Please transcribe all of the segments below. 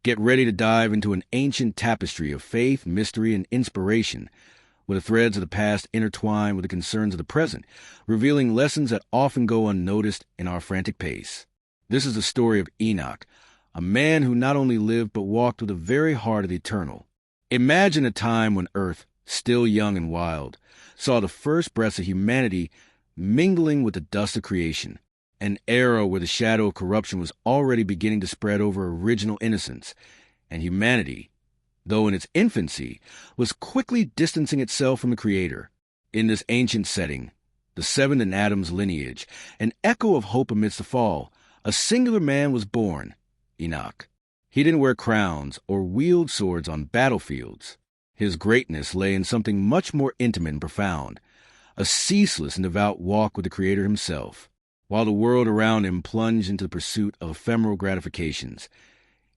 Get ready to dive into an ancient tapestry of faith, mystery, and inspiration, where the threads of the past intertwine with the concerns of the present, revealing lessons that often go unnoticed in our frantic pace. This is the story of Enoch, a man who not only lived but walked with the very heart of the eternal. Imagine a time when Earth, still young and wild, saw the first breaths of humanity mingling with the dust of creation, an era where the shadow of corruption was already beginning to spread over original innocence, and humanity, though in its infancy, was quickly distancing itself from the Creator. In this ancient setting, the seventh in Adam's lineage, an echo of hope amidst the fall, a singular man was born, Enoch. He didn't wear crowns or wield swords on battlefields. His greatness lay in something much more intimate and profound, a ceaseless and devout walk with the Creator himself. While the world around him plunged into the pursuit of ephemeral gratifications,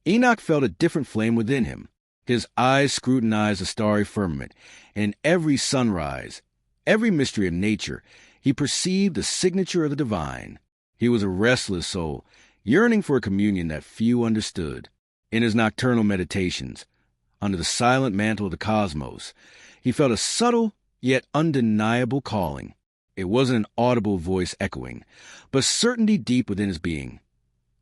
Enoch felt a different flame within him. His eyes scrutinized the starry firmament, and in every sunrise, every mystery of nature, he perceived the signature of the divine. He was a restless soul, yearning for a communion that few understood. In his nocturnal meditations, under the silent mantle of the cosmos, he felt a subtle yet undeniable calling. It wasn't an audible voice echoing, but certainty deep within his being.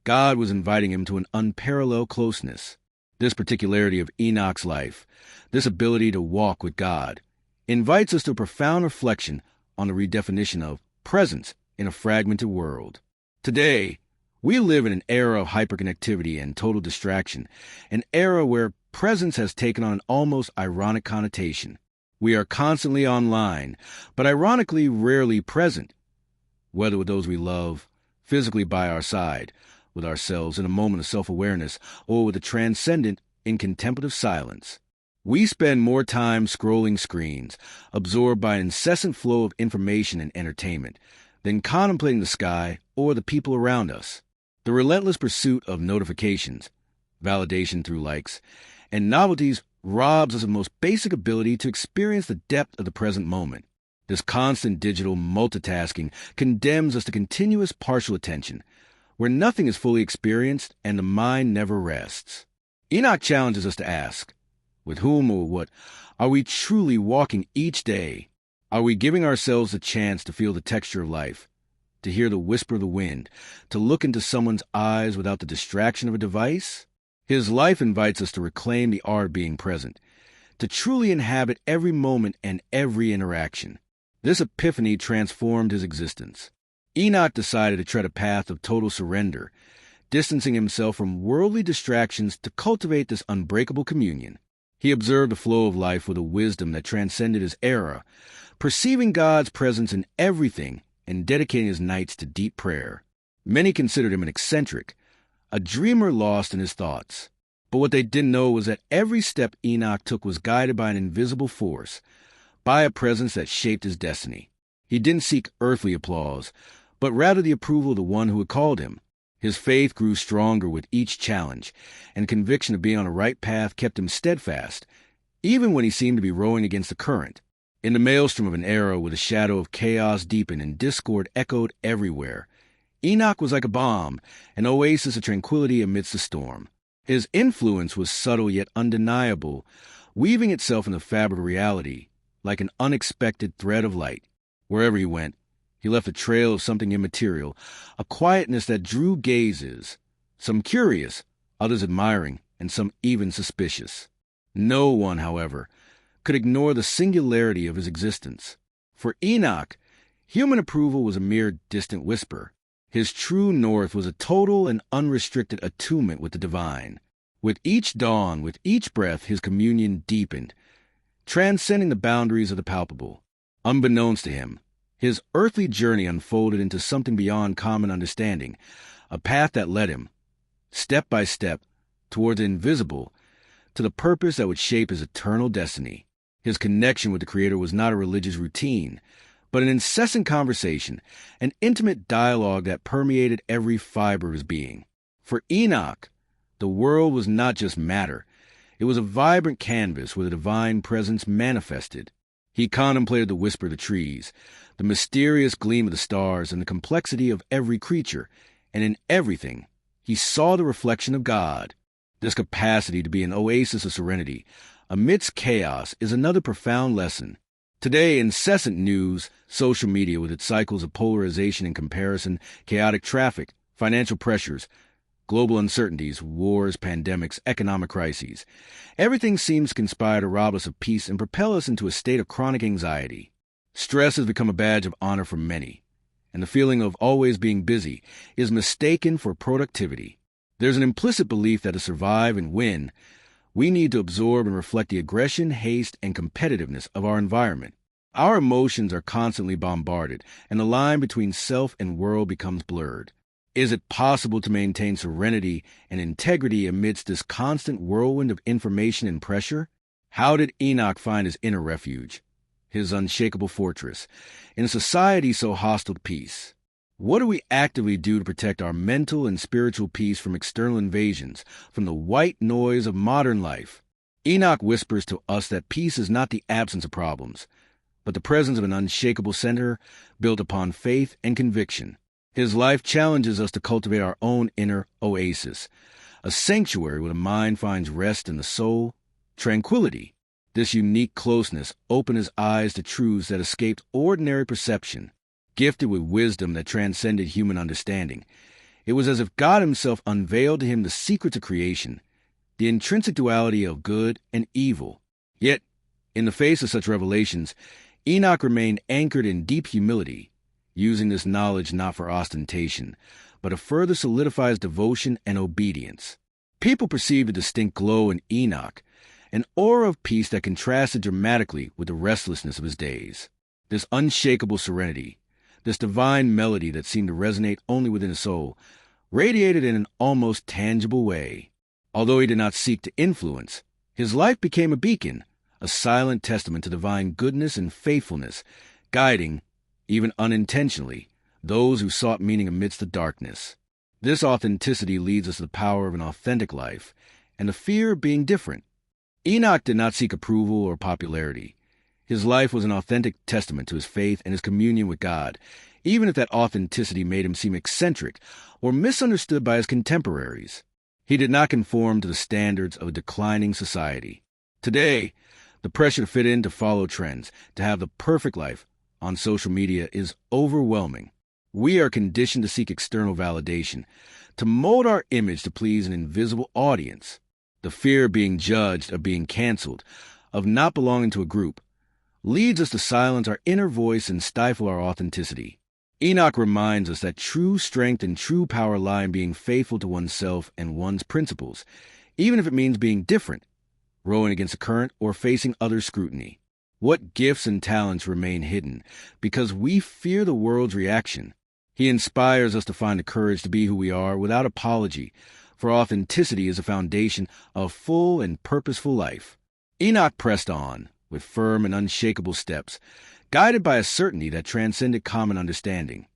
God was inviting him to an unparalleled closeness. This particularity of Enoch's life, this ability to walk with God, invites us to a profound reflection on the redefinition of presence in a fragmented world. Today, we live in an era of hyperconnectivity and total distraction, an era where presence has taken on an almost ironic connotation. We are constantly online, but ironically rarely present, whether with those we love, physically by our side, with ourselves in a moment of self-awareness, or with the transcendent in contemplative silence. We spend more time scrolling screens, absorbed by an incessant flow of information and entertainment, than contemplating the sky or the people around us. The relentless pursuit of notifications, validation through likes, and novelties robs us of the most basic ability to experience the depth of the present moment. This constant digital multitasking condemns us to continuous partial attention, where nothing is fully experienced and the mind never rests. Enoch challenges us to ask, with whom or what are we truly walking each day? Are we giving ourselves a chance to feel the texture of life, to hear the whisper of the wind, to look into someone's eyes without the distraction of a device? His life invites us to reclaim the art of being present, to truly inhabit every moment and every interaction. This epiphany transformed his existence. Enoch decided to tread a path of total surrender, distancing himself from worldly distractions to cultivate this unbreakable communion. He observed the flow of life with a wisdom that transcended his era, perceiving God's presence in everything and dedicating his nights to deep prayer. Many considered him an eccentric, a dreamer lost in his thoughts. But what they didn't know was that every step Enoch took was guided by an invisible force, by a presence that shaped his destiny. He didn't seek earthly applause, but rather the approval of the one who had called him. His faith grew stronger with each challenge, and conviction of being on the right path kept him steadfast, even when he seemed to be rowing against the current. In the maelstrom of an era where the shadow of chaos deepened and discord echoed everywhere, Enoch was like a balm, an oasis of tranquility amidst the storm. His influence was subtle yet undeniable, weaving itself in the fabric of reality, like an unexpected thread of light. Wherever he went, he left a trail of something immaterial, a quietness that drew gazes, some curious, others admiring, and some even suspicious. No one, however, could ignore the singularity of his existence. For Enoch, human approval was a mere distant whisper. His true north was a total and unrestricted attunement with the divine. With each dawn, with each breath, his communion deepened, transcending the boundaries of the palpable. Unbeknownst to him, his earthly journey unfolded into something beyond common understanding, a path that led him, step by step, toward the invisible, to the purpose that would shape his eternal destiny. His connection with the Creator was not a religious routine, but an incessant conversation, an intimate dialogue that permeated every fiber of his being. For Enoch, the world was not just matter. It was a vibrant canvas where the divine presence manifested. He contemplated the whisper of the trees, the mysterious gleam of the stars, and the complexity of every creature, and in everything, he saw the reflection of God. This capacity to be an oasis of serenity amidst chaos is another profound lesson. Today, incessant news, social media with its cycles of polarization and comparison, chaotic traffic, financial pressures, global uncertainties, wars, pandemics, economic crises. Everything seems to conspire to rob us of peace and propel us into a state of chronic anxiety. Stress has become a badge of honor for many, and the feeling of always being busy is mistaken for productivity. There's an implicit belief that to survive and win, we need to absorb and reflect the aggression, haste, and competitiveness of our environment. Our emotions are constantly bombarded, and the line between self and world becomes blurred. Is it possible to maintain serenity and integrity amidst this constant whirlwind of information and pressure? How did Enoch find his inner refuge, his unshakable fortress, in a society so hostile to peace? What do we actively do to protect our mental and spiritual peace from external invasions, from the white noise of modern life? Enoch whispers to us that peace is not the absence of problems, but the presence of an unshakable center built upon faith and conviction. His life challenges us to cultivate our own inner oasis, a sanctuary where the mind finds rest and the soul tranquility. This unique closeness opened his eyes to truths that escaped ordinary perception. Gifted with wisdom that transcended human understanding, it was as if God himself unveiled to him the secrets of creation, the intrinsic duality of good and evil. Yet, in the face of such revelations, Enoch remained anchored in deep humility, using this knowledge not for ostentation, but to further solidify his devotion and obedience. People perceived a distinct glow in Enoch, an aura of peace that contrasted dramatically with the restlessness of his days. This unshakable serenity, this divine melody that seemed to resonate only within his soul, radiated in an almost tangible way. Although he did not seek to influence, his life became a beacon, a silent testament to divine goodness and faithfulness, guiding, even unintentionally, those who sought meaning amidst the darkness. This authenticity leads us to the power of an authentic life and the fear of being different. Enoch did not seek approval or popularity. His life was an authentic testament to his faith and his communion with God, even if that authenticity made him seem eccentric or misunderstood by his contemporaries. He did not conform to the standards of a declining society. Today, the pressure to fit in, to follow trends, to have the perfect life on social media is overwhelming. We are conditioned to seek external validation, to mold our image to please an invisible audience. The fear of being judged, of being canceled, of not belonging to a group, leads us to silence our inner voice and stifle our authenticity. Enoch reminds us that true strength and true power lie in being faithful to oneself and one's principles, even if it means being different, rowing against the current, or facing other scrutiny. What gifts and talents remain hidden because we fear the world's reaction? He inspires us to find the courage to be who we are without apology, for authenticity is the foundation of full and purposeful life. Enoch pressed on, with firm and unshakable steps, guided by a certainty that transcended common understanding.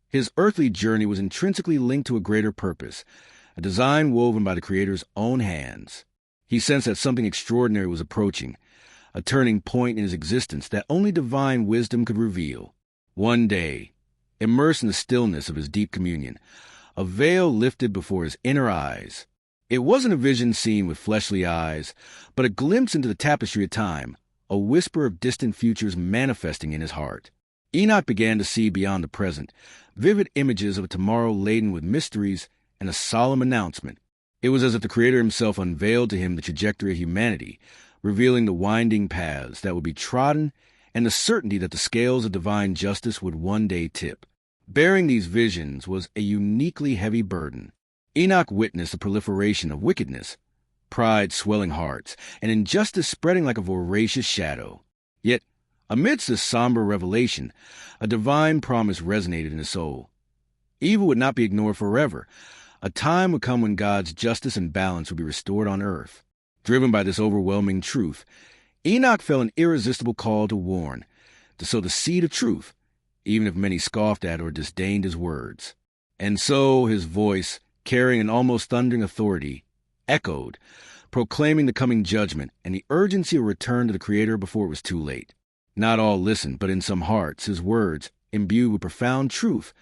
His earthly journey was intrinsically linked to a greater purpose, a design woven by the Creator's own hands. He sensed that something extraordinary was approaching, a turning point in his existence that only divine wisdom could reveal. One day, immersed in the stillness of his deep communion, a veil lifted before his inner eyes. It wasn't a vision seen with fleshly eyes, but a glimpse into the tapestry of time, a whisper of distant futures manifesting in his heart. Enoch began to see beyond the present, vivid images of a tomorrow laden with mysteries and a solemn announcement. It was as if the Creator himself unveiled to him the trajectory of humanity, revealing the winding paths that would be trodden and the certainty that the scales of divine justice would one day tip. Bearing these visions was a uniquely heavy burden. Enoch witnessed the proliferation of wickedness, pride swelling hearts, and injustice spreading like a voracious shadow. Yet, amidst this somber revelation, a divine promise resonated in his soul. Evil would not be ignored forever. A time would come when God's justice and balance would be restored on earth. Driven by this overwhelming truth, Enoch felt an irresistible call to warn, to sow the seed of truth, even if many scoffed at or disdained his words. And so his voice, carrying an almost thundering authority, echoed, proclaiming the coming judgment and the urgency of return to the Creator before it was too late. Not all listened, but in some hearts his words, imbued with profound truth,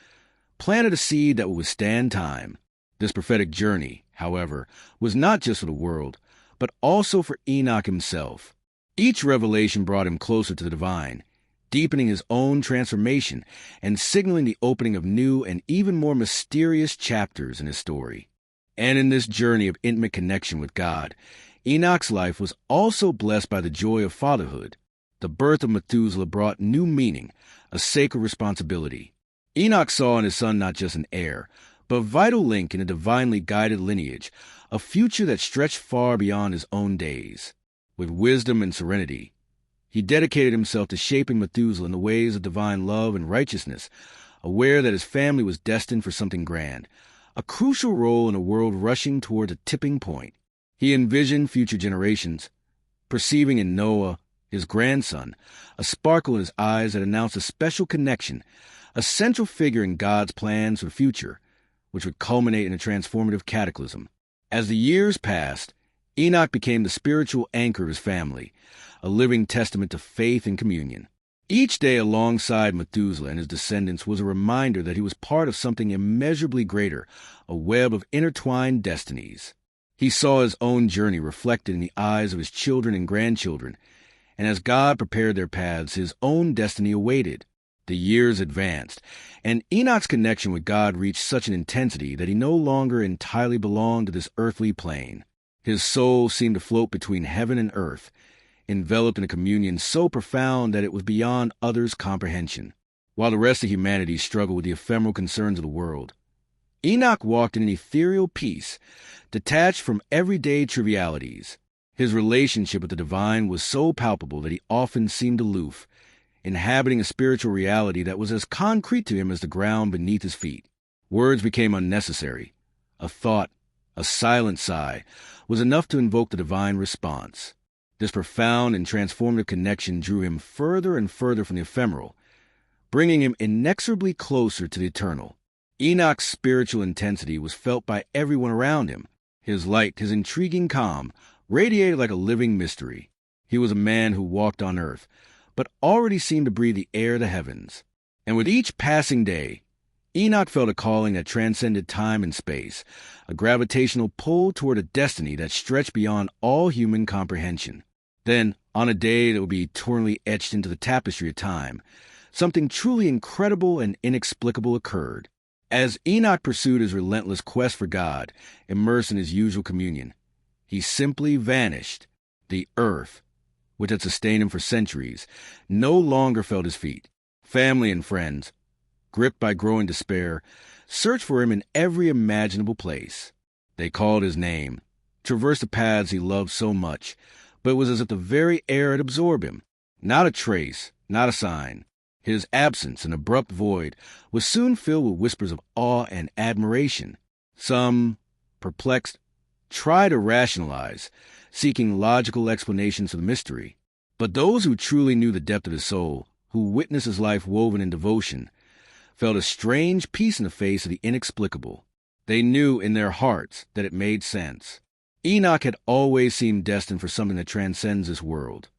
planted a seed that would withstand time. This prophetic journey, however, was not just for the world, but also for Enoch himself. Each revelation brought him closer to the divine, deepening his own transformation and signaling the opening of new and even more mysterious chapters in his story. And in this journey of intimate connection with God, Enoch's life was also blessed by the joy of fatherhood. The birth of Methuselah brought new meaning, a sacred responsibility. Enoch saw in his son not just an heir, but a vital link in a divinely guided lineage, a future that stretched far beyond his own days. With wisdom and serenity, he dedicated himself to shaping Methuselah in the ways of divine love and righteousness, aware that his family was destined for something grand, a crucial role in a world rushing toward a tipping point. He envisioned future generations, perceiving in Noah, his grandson, a sparkle in his eyes that announced a special connection, a central figure in God's plans for the future, which would culminate in a transformative cataclysm. As the years passed, Enoch became the spiritual anchor of his family, a living testament to faith and communion. Each day alongside Methuselah and his descendants was a reminder that he was part of something immeasurably greater, a web of intertwined destinies. He saw his own journey reflected in the eyes of his children and grandchildren, and as God prepared their paths, his own destiny awaited. The years advanced, and Enoch's connection with God reached such an intensity that he no longer entirely belonged to this earthly plane. His soul seemed to float between heaven and earth, enveloped in a communion so profound that it was beyond others' comprehension. While the rest of humanity struggled with the ephemeral concerns of the world, Enoch walked in an ethereal peace, detached from everyday trivialities. His relationship with the divine was so palpable that he often seemed aloof, inhabiting a spiritual reality that was as concrete to him as the ground beneath his feet. Words became unnecessary. A thought, a silent sigh, was enough to invoke the divine response. This profound and transformative connection drew him further and further from the ephemeral, bringing him inexorably closer to the eternal. Enoch's spiritual intensity was felt by everyone around him. His light, his intriguing calm, radiated like a living mystery. He was a man who walked on earth, but already seemed to breathe the air of the heavens. And with each passing day, Enoch felt a calling that transcended time and space, a gravitational pull toward a destiny that stretched beyond all human comprehension. Then, on a day that would be eternally etched into the tapestry of time, something truly incredible and inexplicable occurred. As Enoch pursued his relentless quest for God, immersed in his usual communion, he simply vanished. The earth, which had sustained him for centuries, no longer felt his feet. Family and friends, gripped by growing despair, searched for him in every imaginable place. They called his name, traversed the paths he loved so much, but it was as if the very air had absorbed him. Not a trace, not a sign. His absence, an abrupt void, was soon filled with whispers of awe and admiration. Some, perplexed, tried to rationalize, seeking logical explanations for the mystery. But those who truly knew the depth of his soul, who witnessed his life woven in devotion, felt a strange peace in the face of the inexplicable. They knew in their hearts that it made sense. Enoch had always seemed destined for something that transcends this world.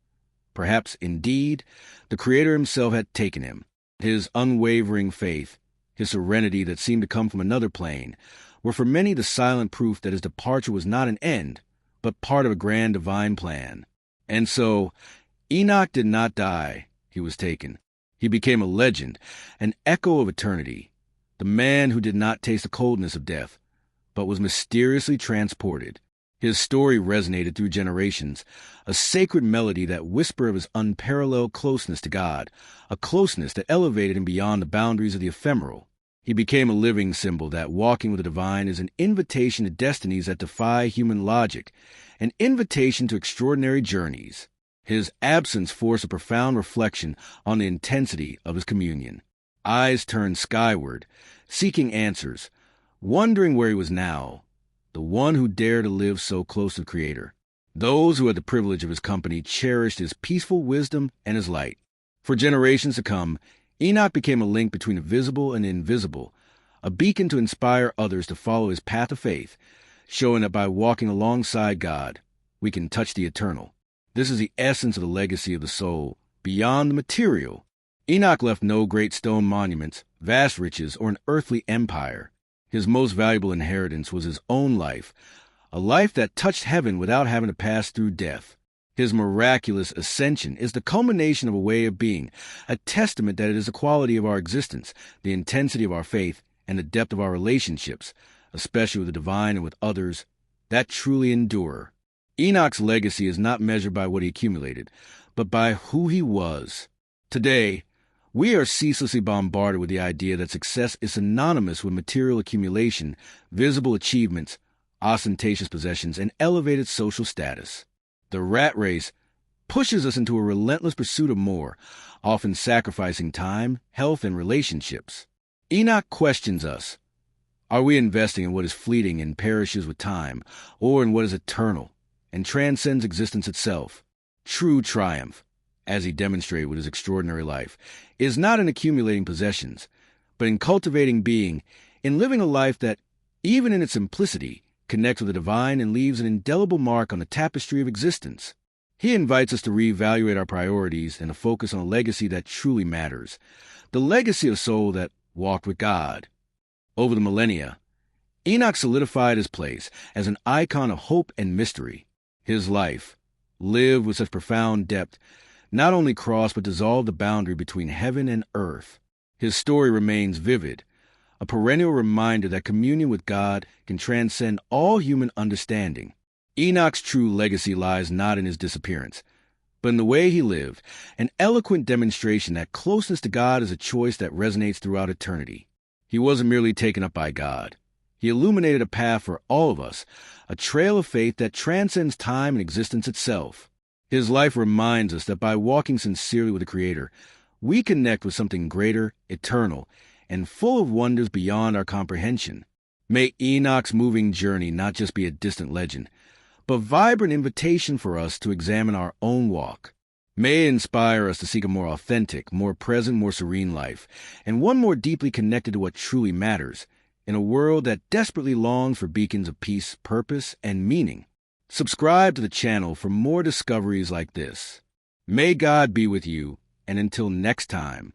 Perhaps, indeed, the Creator himself had taken him. His unwavering faith, his serenity that seemed to come from another plane, were for many the silent proof that his departure was not an end, but part of a grand divine plan. And so, Enoch did not die. He was taken. He became a legend, an echo of eternity, the man who did not taste the coldness of death, but was mysteriously transported. His story resonated through generations, a sacred melody that whispered of his unparalleled closeness to God, a closeness that elevated him beyond the boundaries of the ephemeral. He became a living symbol that walking with the divine is an invitation to destinies that defy human logic, an invitation to extraordinary journeys. His absence forced a profound reflection on the intensity of his communion. Eyes turned skyward, seeking answers, wondering where he was now, the one who dared to live so close to the Creator. Those who had the privilege of his company cherished his peaceful wisdom and his light. For generations to come, Enoch became a link between the visible and the invisible, a beacon to inspire others to follow his path of faith, showing that by walking alongside God, we can touch the eternal. This is the essence of the legacy of the soul, beyond the material. Enoch left no great stone monuments, vast riches, or an earthly empire. His most valuable inheritance was his own life, a life that touched heaven without having to pass through death. His miraculous ascension is the culmination of a way of being, a testament that it is the quality of our existence, the intensity of our faith, and the depth of our relationships, especially with the divine and with others, that truly endure. Enoch's legacy is not measured by what he accumulated, but by who he was. Today, we are ceaselessly bombarded with the idea that success is synonymous with material accumulation, visible achievements, ostentatious possessions, and elevated social status. The rat race pushes us into a relentless pursuit of more, often sacrificing time, health, and relationships. Enoch questions us. Are we investing in what is fleeting and perishes with time, or in what is eternal and transcends existence itself? True triumph, as he demonstrated with his extraordinary life, is not in accumulating possessions, but in cultivating being, in living a life that, even in its simplicity, connects with the divine and leaves an indelible mark on the tapestry of existence. He invites us to reevaluate our priorities and to focus on a legacy that truly matters, the legacy of a soul that walked with God. Over the millennia, Enoch solidified his place as an icon of hope and mystery. His life, lived with such profound depth, not only crossed but dissolved the boundary between heaven and earth. His story remains vivid, a perennial reminder that communion with God can transcend all human understanding. Enoch's true legacy lies not in his disappearance, but in the way he lived, an eloquent demonstration that closeness to God is a choice that resonates throughout eternity. He wasn't merely taken up by God. He illuminated a path for all of us, a trail of faith that transcends time and existence itself. His life reminds us that by walking sincerely with the Creator, we connect with something greater, eternal, and full of wonders beyond our comprehension. May Enoch's moving journey not just be a distant legend, but a vibrant invitation for us to examine our own walk. May it inspire us to seek a more authentic, more present, more serene life, and one more deeply connected to what truly matters, in a world that desperately longs for beacons of peace, purpose, and meaning. Subscribe to the channel for more discoveries like this. May God be with you, and until next time.